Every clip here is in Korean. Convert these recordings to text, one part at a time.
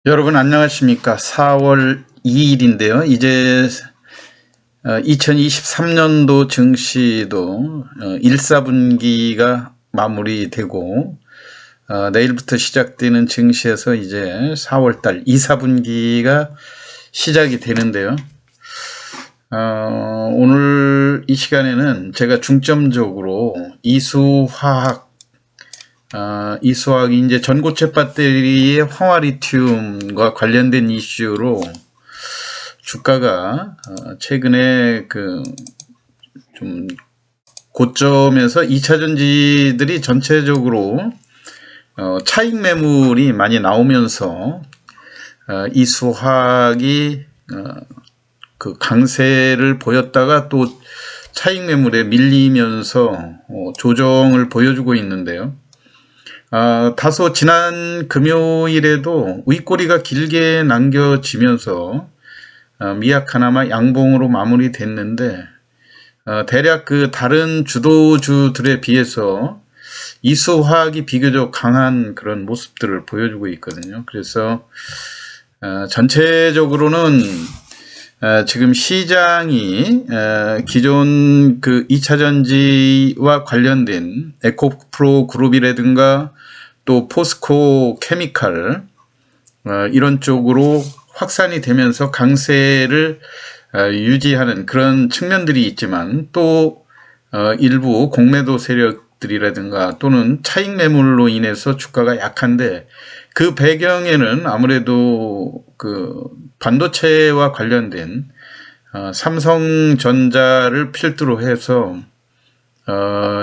여러분 안녕하십니까? 4월 2일인데요. 이제 2023년도 증시도 1, 4분기가 마무리되고 내일부터 시작되는 증시에서 이제 4월달 2, 4분기가 시작이 되는데요. 오늘 이 시간에는 제가 중점적으로 이수화학이 이제 전고체 배터리의 황화리튬과 관련된 이슈로 주가가 최근에 좀 고점에서 2차전지들이 전체적으로 차익 매물이 많이 나오면서 이수화학이 강세를 보였다가 또 차익 매물에 밀리면서 조정을 보여주고 있는데요. 다소 지난 금요일에도 윗꼬리가 길게 남겨지면서 미약하나마 양봉으로 마무리됐는데 대략 다른 주도주들에 비해서 이수화학이 비교적 강한 그런 모습들을 보여주고 있거든요. 그래서 전체적으로는 지금 시장이 기존 2차전지와 관련된 에코프로 그룹이라든가 또 포스코 케미칼 이런 쪽으로 확산이 되면서 강세를 유지하는 그런 측면들이 있지만 또 일부 공매도 세력들이라든가 또는 차익 매물로 인해서 주가가 약한데 그 배경에는 아무래도 반도체와 관련된 삼성전자를 필두로 해서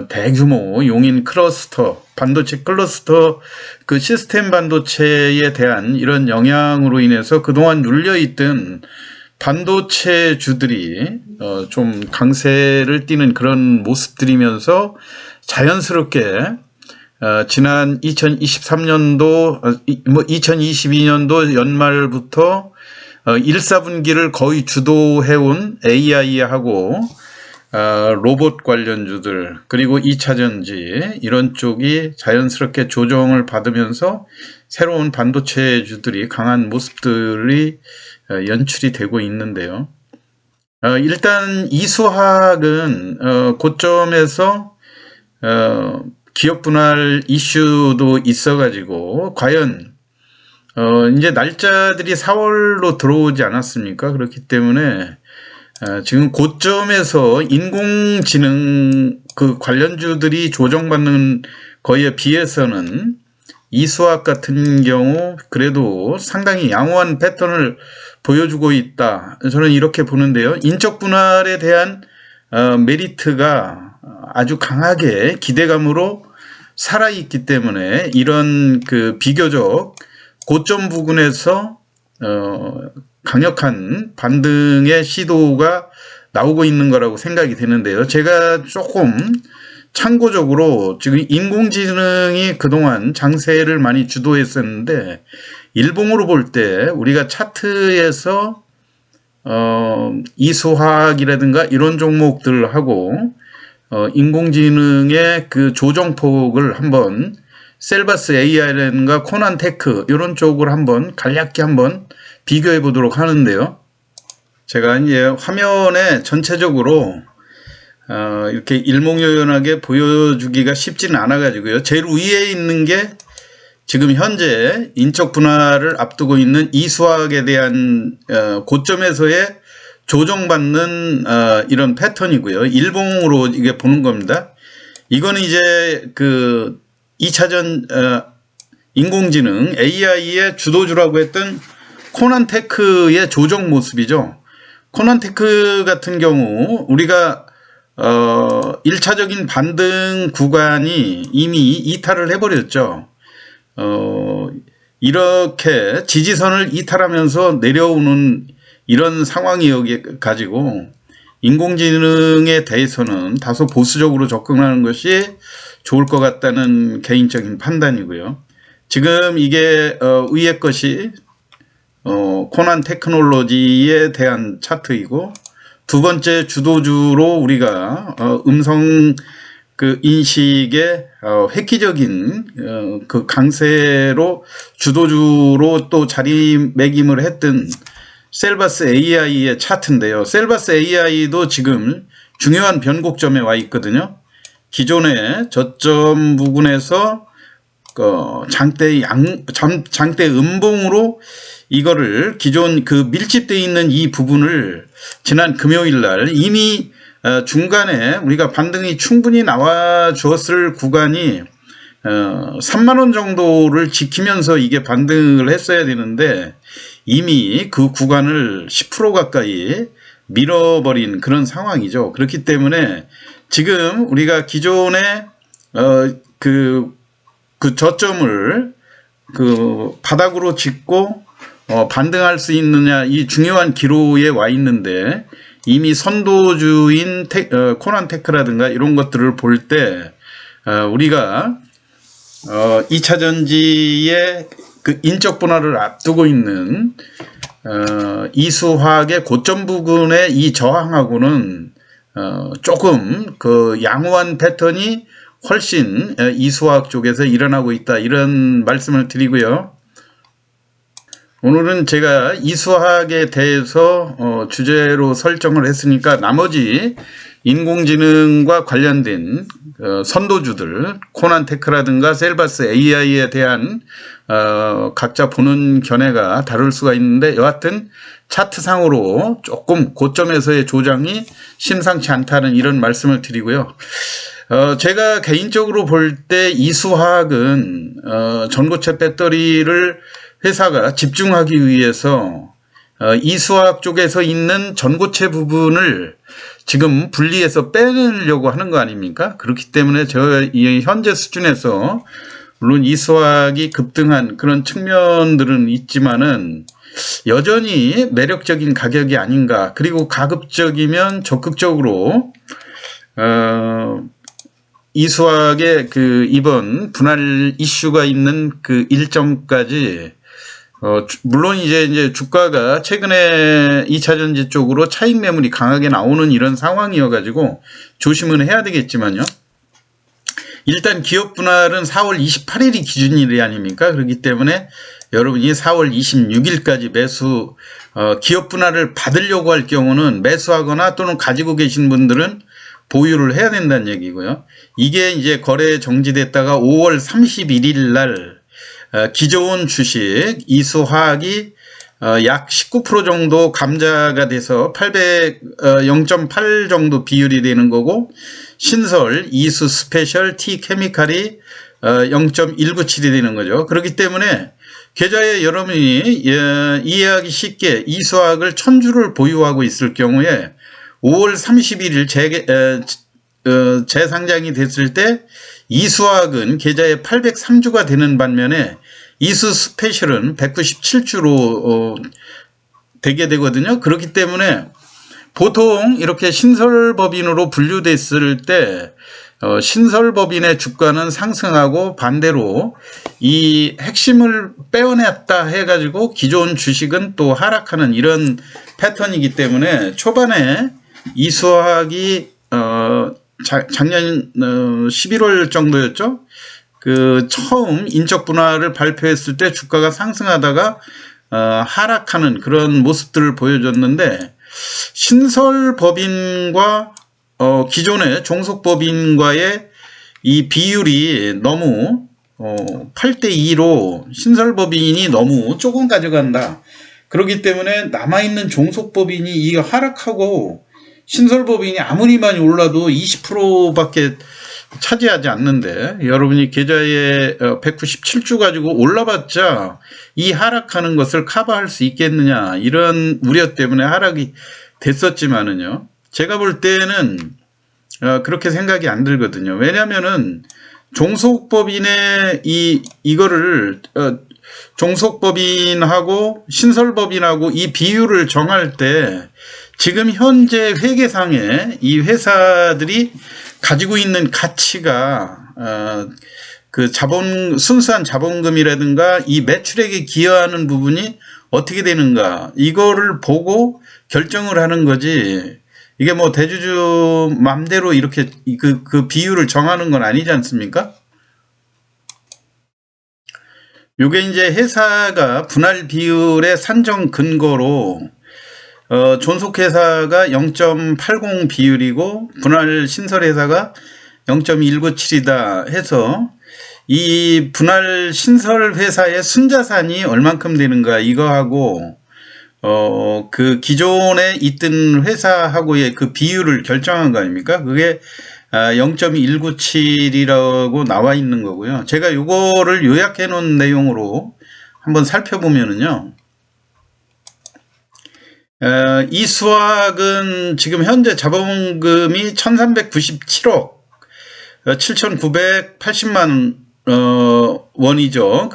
대규모 용인 클러스터, 반도체 클러스터 시스템 반도체에 대한 이런 영향으로 인해서 그동안 눌려있던 반도체주들이 좀 강세를 띠는 그런 모습들이면서 자연스럽게 지난 2023년도, 2022년도 연말부터 1, 4분기를 거의 주도해온 AI하고 로봇 관련주들 그리고 2차전지 이런 쪽이 자연스럽게 조정을 받으면서 새로운 반도체주들이 강한 모습들이 연출이 되고 있는데요. 일단 이수화학은 고점에서 기업 분할 이슈도 있어가지고 과연 이제 날짜들이 4월로 들어오지 않았습니까? 그렇기 때문에 지금 고점에서 인공지능 관련주들이 조정받는 거에 비해서는 이수화학 같은 경우 그래도 상당히 양호한 패턴을 보여주고 있다. 저는 이렇게 보는데요. 인적 분할에 대한 메리트가 아주 강하게 기대감으로 살아있기 때문에 이런 비교적 고점 부근에서 강력한 반등의 시도가 나오고 있는 거라고 생각이 되는데요. 제가 조금 참고적으로 지금 인공지능이 그동안 장세를 많이 주도했었는데 일봉으로 볼 때 우리가 차트에서 이수화학이라든가 이런 종목들하고 인공지능의 조정폭을 한번 셀바스 AI라든가 코난테크 이런 쪽을 한번 간략히 한번 비교해 보도록 하는데요. 제가 이제 화면에 전체적으로 이렇게 일목요연하게 보여주기가 쉽지는 않아 가지고요. 제일 위에 있는 게 지금 현재 인적 분할을 앞두고 있는 이수화학에 대한 고점에서의 조정받는 이런 패턴이고요. 일봉으로 이게 보는 겁니다. 이거는 이제 2차전 인공지능 AI의 주도주라고 했던 코난테크의 조정 모습이죠. 코난테크 같은 경우 우리가 1차적인 반등 구간이 이미 이탈을 해버렸죠. 이렇게 지지선을 이탈하면서 내려오는 이런 상황이 가지고 인공지능에 대해서는 다소 보수적으로 접근하는 것이 좋을 것 같다는 개인적인 판단이고요. 지금 이게 위의 것이 코난 테크놀로지에 대한 차트이고 두 번째 주도주로 우리가 음성 그 인식의 획기적인 그 강세로 주도주로 또 자리매김을 했던 셀바스 AI의 차트인데요. 셀바스 AI도 지금 중요한 변곡점에 와 있거든요. 기존의 저점 부근에서 장대 음봉으로 이거를 기존 그 밀집되어 있는 이 부분을 지난 금요일 날 이미 중간에 우리가 반등이 충분히 나와 주었을 구간이 3만원 정도를 지키면서 이게 반등을 했어야 되는데 이미 그 구간을 10% 가까이 밀어버린 그런 상황이죠. 그렇기 때문에 지금 우리가 기존에 그 저점을 그 바닥으로 짚고 반등할 수 있느냐 이 중요한 기로에 와 있는데 이미 선도주인 코난테크라든가 이런 것들을 볼 때 우리가 2차전지의 그 인적 분할을 앞두고 있는 이수화학의 고점 부근의 이 저항하고는 조금 그 양호한 패턴이 훨씬 이수화학 쪽에서 일어나고 있다 이런 말씀을 드리고요. 오늘은 제가 이수화학에 대해서 주제로 설정을 했으니까 나머지 인공지능과 관련된 선도주들 코난테크라든가 셀바스 AI에 대한 각자 보는 견해가 다를 수가 있는데 여하튼 차트상으로 조금 고점에서의 조정이 심상치 않다는 이런 말씀을 드리고요. 제가 개인적으로 볼 때 이수화학은 전고체 배터리를 회사가 집중하기 위해서 이수화학 쪽에서 있는 전고체 부분을 지금 분리해서 빼내려고 하는 거 아닙니까? 그렇기 때문에 이 현재 수준에서 물론 이수화학이 급등한 그런 측면들은 있지만은 여전히 매력적인 가격이 아닌가. 그리고 가급적이면 적극적으로 이수화학의 그 이번 분할 이슈가 있는 그 일정까지 물론 이제 주가가 최근에 2차전지 쪽으로 차익 매물이 강하게 나오는 이런 상황이어가지고 조심은 해야 되겠지만요. 일단 기업 분할은 4월 28일이 기준일이 아닙니까? 그렇기 때문에 여러분이 4월 26일까지 매수 기업 분할을 받으려고 할 경우는 매수하거나 또는 가지고 계신 분들은 보유를 해야 된다는 얘기고요. 이게 이제 거래 정지됐다가 5월 31일 날 기존 주식 이수화학이 약 19% 정도 감자가 돼서 0.8 정도 비율이 되는 거고 신설 이수 스페셜 T 케미칼이 0.197이 되는 거죠. 그렇기 때문에 계좌에 여러분이 이해하기 쉽게 이수화학을 1000주를 보유하고 있을 경우에 5월 31일 재상장이 됐을 때 이수화학은 계좌에 803주가 되는 반면에 이수 스페셜은 197주로 되게 되거든요. 그렇기 때문에 보통 이렇게 신설법인으로 분류됐을 때 신설법인의 주가는 상승하고 반대로 이 핵심을 빼어냈다 해가지고 기존 주식은 또 하락하는 이런 패턴이기 때문에 초반에 이수화학이 작년 11월 정도였죠. 그 처음 인적 분할을 발표했을 때 주가가 상승하다가 하락하는 그런 모습들을 보여줬는데 신설법인과 기존의 종속법인과의 이 비율이 너무 8대2로 신설법인이 너무 조금 가져간다. 그렇기 때문에 남아있는 종속법인이 이거 하락하고 신설법인이 아무리 많이 올라도 20%밖에 차지하지 않는데 여러분이 계좌에 197주 가지고 올라봤자 이 하락하는 것을 커버할 수 있겠느냐 이런 우려 때문에 하락이 됐었지만은요. 제가 볼 때는 그렇게 생각이 안 들거든요. 왜냐면은 종속법인의 이거를 종속법인하고 신설법인하고 이 비율을 정할 때 지금 현재 회계상에 이 회사들이 가지고 있는 가치가 그 순수한 자본금이라든가 이 매출액에 기여하는 부분이 어떻게 되는가 이거를 보고 결정을 하는 거지. 이게 뭐 대주주 맘대로 이렇게 그 비율을 정하는 건 아니지 않습니까? 요게 이제 회사가 분할 비율의 산정 근거로 존속회사가 0.80 비율이고 분할 신설회사가 0.197이다 해서 이 분할 신설회사의 순자산이 얼만큼 되는가 이거하고 그 기존에 있던 회사하고의 그 비율을 결정한 거 아닙니까? 그게 0.197이라고 나와 있는 거고요. 제가 요거를 요약해 놓은 내용으로 한번 살펴보면은요. 이 수학은 지금 현재 자본금이 1397억 7980만 원이죠.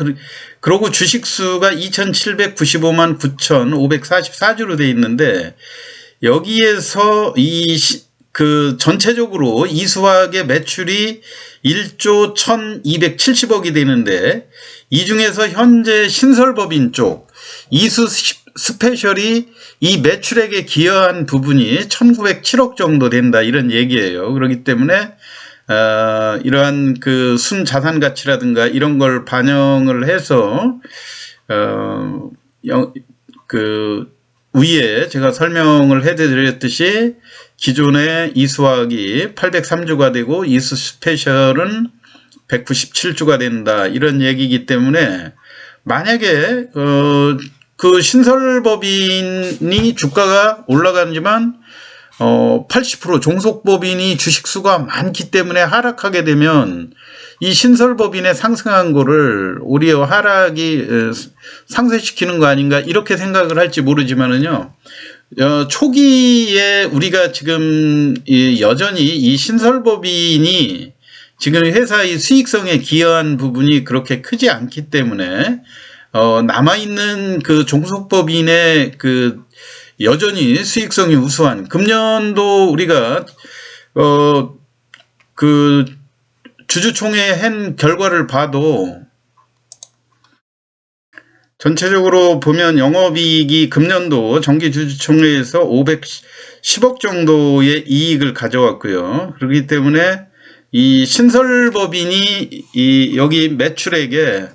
그리고 주식수가 2795만 9544주로 되어 있는데 여기에서 전체적으로 이 수학의 매출이 1조 1270억이 되는데 이 중에서 현재 신설법인 쪽 이수 스페셜이 이 매출액에 기여한 부분이 1907억 정도 된다 이런 얘기예요. 그렇기 때문에 이러한 그 순자산 가치라든가 이런 걸 반영을 해서 그 위에 제가 설명을 해드렸듯이 기존의 이수학이 803주가 되고 이수 스페셜은 197주가 된다 이런 얘기이기 때문에 만약에 그 신설법인이 주가가 올라가지만 80% 종속법인이 주식수가 많기 때문에 하락하게 되면 이 신설법인의 상승한 거를 오히려 하락이 상쇄시키는 거 아닌가 이렇게 생각을 할지 모르지만은요. 초기에 우리가 지금 여전히 이 신설법인이 지금 회사의 수익성에 기여한 부분이 그렇게 크지 않기 때문에 남아있는 그 종속법인의 그 여전히 수익성이 우수한 금년도 우리가 그 주주총회 한 결과를 봐도 전체적으로 보면 영업이익이 금년도 정기주주총회에서 510억 정도의 이익을 가져왔고요. 그렇기 때문에 이 신설법인이 여기 매출액에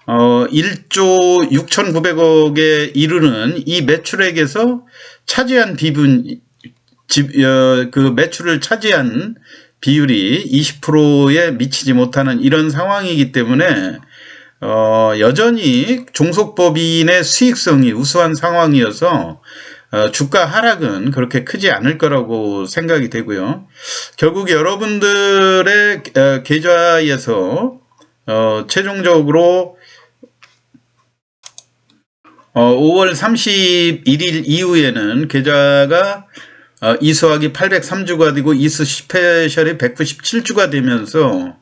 1조 6,900억에 이르는 이 매출액에서 차지한 그 매출을 차지한 비율이 20%에 미치지 못하는 이런 상황이기 때문에 여전히 종속법인의 수익성이 우수한 상황이어서 주가 하락은 그렇게 크지 않을 거라고 생각이 되고요. 결국 여러분들의 계좌에서 최종적으로 5월 31일 이후에는 계좌가 이수학이 803주가 되고 이수 스페셜이 197주가 되면서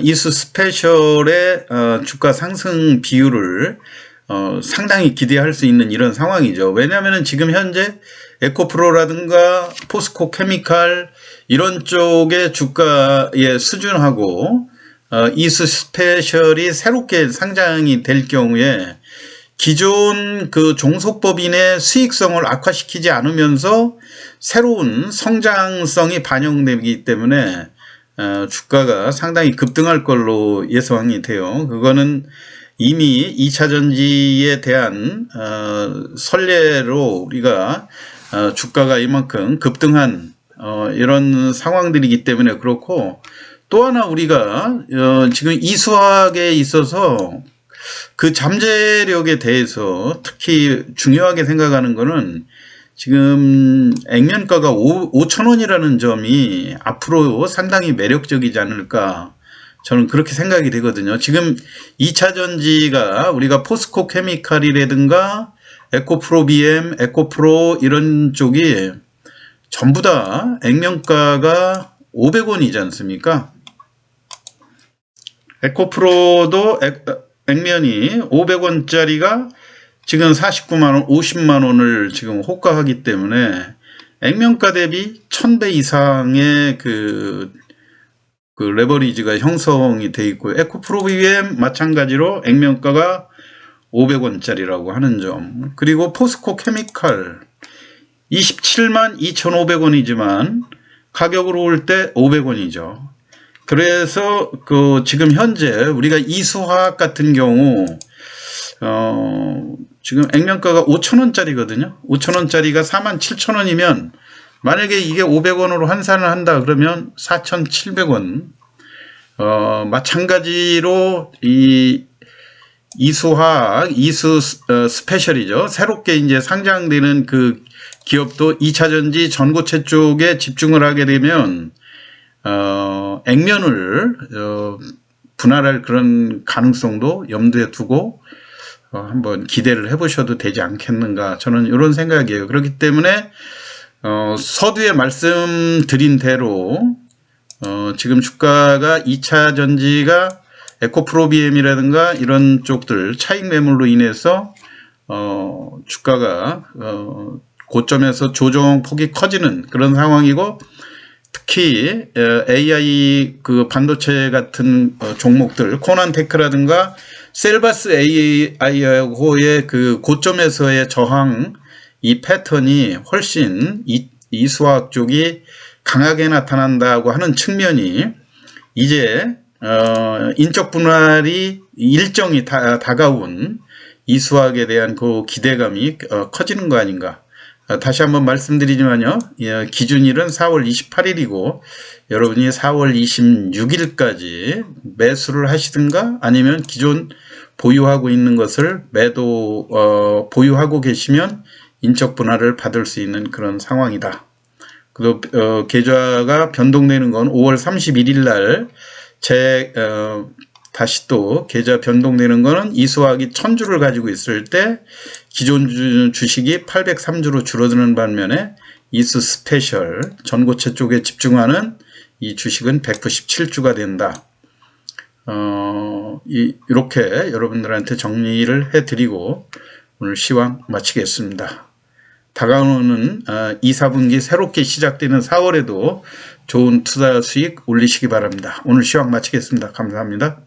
이수 스페셜의 주가 상승 비율을 상당히 기대할 수 있는 이런 상황이죠. 왜냐하면 지금 현재 에코프로라든가 포스코 케미칼 이런 쪽의 주가의 수준하고 이수 스페셜이 새롭게 상장이 될 경우에 기존 그 종속법인의 수익성을 악화시키지 않으면서 새로운 성장성이 반영되기 때문에 주가가 상당히 급등할 걸로 예상이 돼요. 그거는 이미 2차전지에 대한 선례로 우리가 주가가 이만큼 급등한 이런 상황들이기 때문에 그렇고, 또 하나 우리가 지금 이수학에 있어서 그 잠재력에 대해서 특히 중요하게 생각하는 것은 지금 액면가가 5,000원이라는 점이 앞으로 상당히 매력적이지 않을까, 저는 그렇게 생각이 되거든요. 지금 2차전지가 우리가 포스코 케미칼이라든가 에코프로 BM, 에코프로 이런 쪽이 전부 다 액면가가 500원이지 않습니까? 에코프로도 액면이 500원짜리가 지금 49만원, 50만원을 지금 호가하기 때문에 액면가 대비 1000배 이상의 그 레버리지가 형성이 되어 있고, 에코프로 BM 마찬가지로 액면가가 500원짜리라고 하는 점, 그리고 포스코 케미칼 27만 2,500원이지만 가격으로 올 때 500원이죠. 그래서 그 지금 현재 우리가 이수화학 같은 경우 지금 액면가가 5,000원짜리거든요. 5,000원짜리가 47,000원이면 만약에 이게 500원으로 환산을 한다 그러면 4,700원. 마찬가지로 이 이수화학, 이수 스페셜이죠. 새롭게 이제 상장되는 그 기업도 2차전지 전고체 쪽에 집중을 하게 되면 액면을 분할할 그런 가능성도 염두에 두고 한번 기대를 해보셔도 되지 않겠는가, 저는 이런 생각이에요. 그렇기 때문에 서두에 말씀드린 대로 지금 주가가 2차 전지가 에코프로비엠이라든가 이런 쪽들 차익 매물로 인해서 주가가 고점에서 조정폭이 커지는 그런 상황이고, 특히 AI 그 반도체 같은 종목들 코난테크라든가 셀바스 AI하고의 그 고점에서의 저항, 이 패턴이 훨씬 이수화학 쪽이 강하게 나타난다고 하는 측면이 이제 인적 분할이 일정이 다가온 이수화학에 대한 그 기대감이 커지는 거 아닌가. 다시 한번 말씀드리지만요, 기준일은 4월 28일이고 여러분이 4월 26일까지 매수를 하시든가 아니면 기존 보유하고 있는 것을 보유하고 계시면 인적 분할을 받을 수 있는 그런 상황이다. 그리고 계좌가 변동되는 건 5월 31일 날 다시 또 계좌 변동되는 거는 이수화학이 1000주를 가지고 있을 때 기존 주식이 803주로 줄어드는 반면에 이수 스페셜 전고체 쪽에 집중하는 이 주식은 197주가 된다. 이렇게 여러분들한테 정리를 해드리고 오늘 시황 마치겠습니다. 다가오는 2, 4분기 새롭게 시작되는 4월에도 좋은 투자 수익 올리시기 바랍니다. 오늘 시황 마치겠습니다. 감사합니다.